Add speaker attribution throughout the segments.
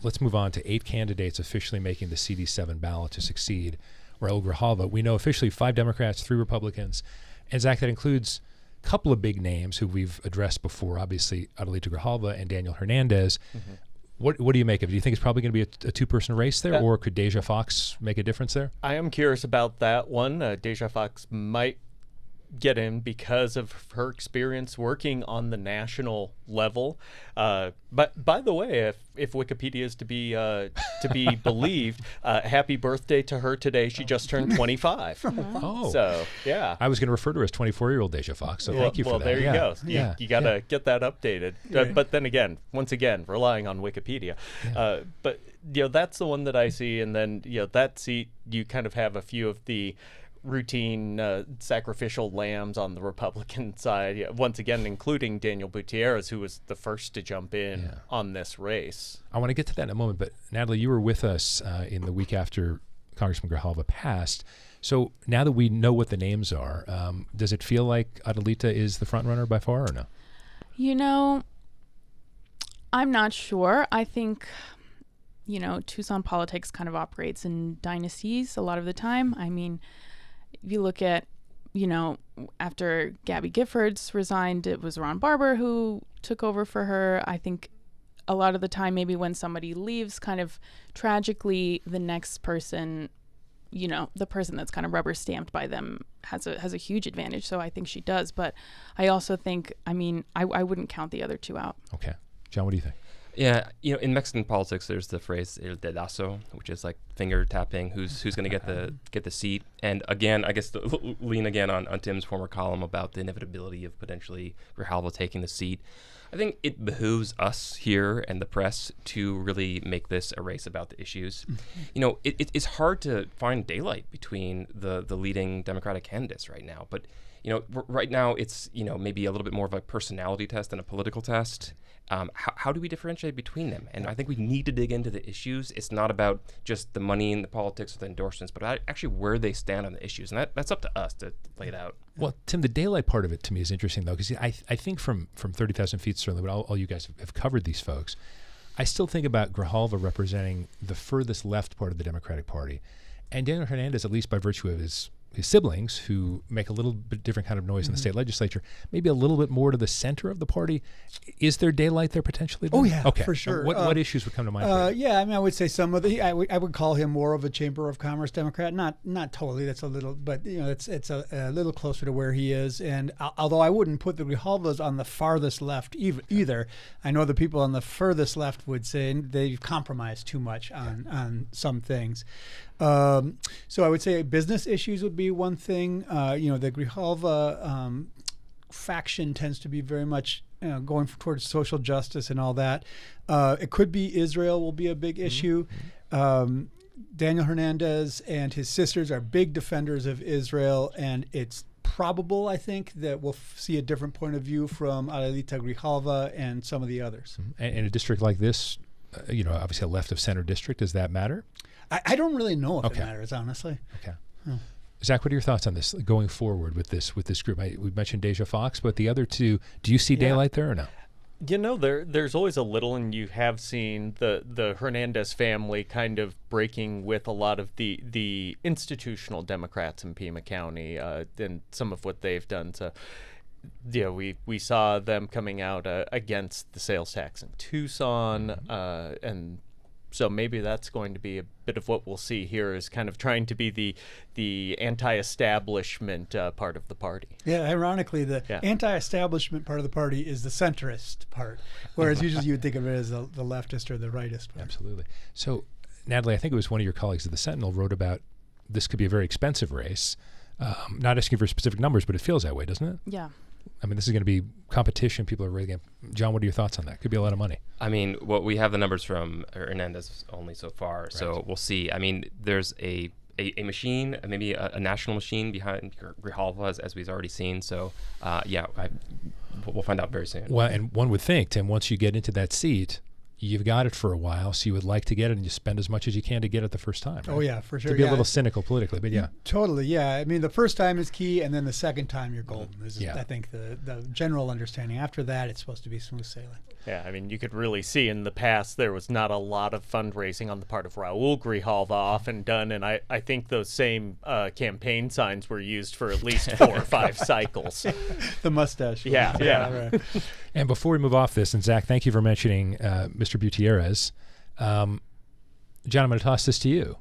Speaker 1: let's move on to 8 candidates officially making the CD7 ballot to succeed Raul Grijalva. We know officially 5 Democrats, 3 Republicans. And Zach, that includes a couple of big names who we've addressed before, obviously Adelita Grijalva and Daniel Hernandez. Mm-hmm. What do you make of it? Do you think it's probably going to be a 2-person race there, or could Deja Fox make a difference there?
Speaker 2: I am curious about that one. Deja Fox might get in because of her experience working on the national level. But by the way, if Wikipedia is to be believed, happy birthday to her today. She just turned 25.
Speaker 1: Oh,
Speaker 2: so yeah.
Speaker 1: I was going to refer to her as 24-year-old Deja Fox. So thank you for that.
Speaker 2: Well, there you go. You got to get that updated. But then again, once again, relying on Wikipedia. But that's the one that I see, and then that seat, you kind of have a few of the routine sacrificial lambs on the Republican side, once again including Daniel Gutierrez, who was the first to jump in on this race.
Speaker 1: I want to get to that in a moment, but Natalie, you were with us in the week after Congressman Grijalva passed. So now that we know what the names are, does it feel like Adelita is the front runner by far, or no?
Speaker 3: I'm not sure. I think Tucson politics kind of operates in dynasties a lot of the time. I mean, if you look at, after Gabby Giffords resigned, it was Ron Barber who took over for her. I think a lot of the time, maybe when somebody leaves, kind of tragically, the next person, the person that's kind of rubber stamped by them has a huge advantage. So I think she does. But I also think, I wouldn't count the other 2 out.
Speaker 1: Okay. John, what do you think?
Speaker 4: Yeah, in Mexican politics, there's the phrase "el dedazo," which is like finger tapping. Who's going to get the seat? And again, I guess lean again on Tim's former column about the inevitability of potentially Grijalva taking the seat. I think it behooves us here and the press to really make this a race about the issues. It's hard to find daylight between the leading Democratic candidates right now. But right now it's maybe a little bit more of a personality test than a political test. How do we differentiate between them? And I think we need to dig into the issues. It's not about just the money and the politics or the endorsements, but actually where they stand on the issues. And that's up to us to lay it out.
Speaker 1: Well, Tim, the daylight part of it to me is interesting, though, because I think from 30,000 feet, certainly, but all you guys have covered these folks, I still think about Grijalva representing the furthest left part of the Democratic Party. And Daniel Hernandez, at least by virtue of his siblings, who make a little bit different kind of noise in the state legislature, maybe a little bit more to the center of the party. Is there daylight there potentially? Then?
Speaker 5: Oh, yeah,
Speaker 1: okay.
Speaker 5: for sure.
Speaker 1: What issues would come to mind for you?
Speaker 5: Yeah, I would say some of the, I would call him more of a Chamber of Commerce Democrat. Not totally, that's a little, but it's a little closer to where he is. And although I wouldn't put the Grijalvas on the farthest left either, I know the people on the furthest left would say they've compromised too much on some things. So I would say business issues would be one thing. The Grijalva faction tends to be very much going towards social justice and all that. It could be Israel will be a big issue. Daniel Hernandez and his sisters are big defenders of Israel, and it's probable, I think, that we'll see a different point of view from Adelita Grijalva and some of the others.
Speaker 1: And in a district like this, obviously a left of center district, does that matter?
Speaker 5: I don't really know if it matters, honestly.
Speaker 1: Okay. Zach, what are your thoughts on this going forward with this group? We mentioned Deja Fox, but the other 2, do you see daylight there or no?
Speaker 2: There's always a little, and you have seen the Hernandez family kind of breaking with a lot of the institutional Democrats in Pima County and some of what they've done to. We saw them coming out against the sales tax in Tucson, and so maybe that's going to be a bit of what we'll see here, is kind of trying to be the anti-establishment part of the party.
Speaker 5: Yeah, ironically, the anti-establishment part of the party is the centrist part, whereas usually you would think of it as the leftist or the rightist part.
Speaker 1: Absolutely. So, Natalie, I think it was one of your colleagues at the Sentinel wrote about this could be a very expensive race. Not asking for specific numbers, but it feels that way, doesn't it?
Speaker 3: Yeah.
Speaker 1: I mean, this is going to be competition. People are really going to... John, what are your thoughts on that? Could be a lot of money.
Speaker 4: I mean, we have the numbers from Hernandez only so far, so we'll see. I mean, there's a machine, maybe a national machine behind Grijalva, as we've already seen. So, we'll find out very soon.
Speaker 1: Well, and one would think, Tim, once you get into that seat, you've got it for a while, so you would like to get it, and you spend as much as you can to get it the first time. Right?
Speaker 5: Oh yeah, for sure.
Speaker 1: To be a little cynical politically, but yeah.
Speaker 5: Totally, yeah. I mean, the first time is key, and then the second time you're golden. This is,
Speaker 1: Yeah.
Speaker 5: I think, the general understanding. After that, it's supposed to be smooth sailing.
Speaker 2: Yeah, I mean, you could really see in the past there was not a lot of fundraising on the part of Raul Grijalva often done, and I think those same campaign signs were used for at least 4 or 5 cycles.
Speaker 5: The mustache.
Speaker 2: Yeah.
Speaker 5: Right.
Speaker 1: And before we move off this, and Zach, thank you for mentioning Mr. Gutierrez. John, I'm going to toss this to you.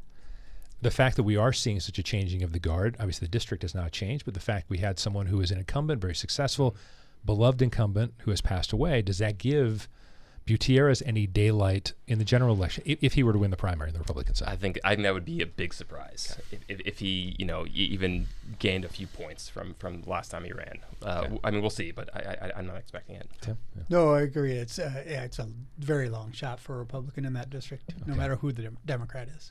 Speaker 1: The fact that we are seeing such a changing of the guard, obviously the district has not changed, but the fact we had someone who was an incumbent, very successful, beloved incumbent who has passed away, does that give Gutierrez any daylight in the general election if he were to win the primary on the Republican side?
Speaker 4: I think that would be a big surprise if he, even gained a few points from the last time he ran. I mean, we'll see, but I'm not expecting it.
Speaker 1: Tim? Yeah.
Speaker 5: No, I agree. It's a very long shot for a Republican in that district, no matter who the Democrat is.